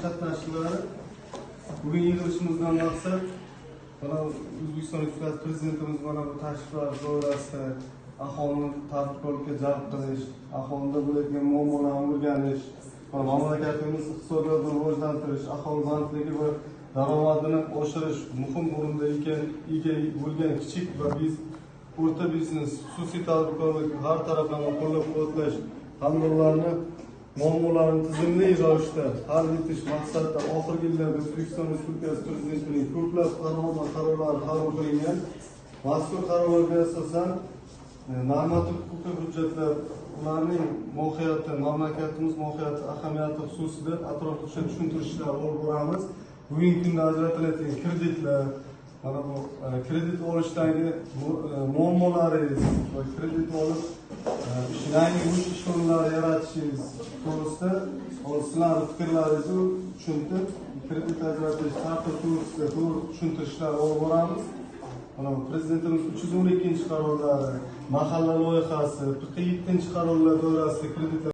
Qatnashchilari, bugun yig'ilishimizdan maqsad O'zbekiston Respublikasi Prezidentimiz mana bu tashriflar doirasida aholini tadbirkorlikka jalb qilish, aholida bo'layotgan muammolarni o'rganish, mamlakatimiz iqtisodiyotini rivojlantirish, aholi bandligi va daromadini oshirish muhim o'rinda ega bo'lgan kichik va o'rta biznes, xususiy tadbirkorlik har taraflama qo'llab-quvvatlash hamda ularni muammolarini tizimli ravishda hal etish maqsadida oxirgi yillarda O'zbekiston Respublikasi Prezidentining ko'plab qarorlari qabul qilingan. Mazkur qarorlarga asosan normativ-huquqiy hujjatlar, ularning mohiyati, mamlakatimiz mohiyati, ahamiyati xususida atroflicha tushuntirishlar olib boramiz. Bugungi kunda ajratiladigan kreditlar, mana bu kredit olishdagi muammolaringiz va kredit olib yangi ish o'rinlari yaratishingiz to'g'risida sizlarning fikrlaringizni tushuntirib, kredit ajratish tartibi to'g'risida to'g'ri tushuntirishlar olib boramiz. Mana Prezidentimiz 312-qarorlari, mahalla loyihasi, 47-qarorlar doirasida kreditlar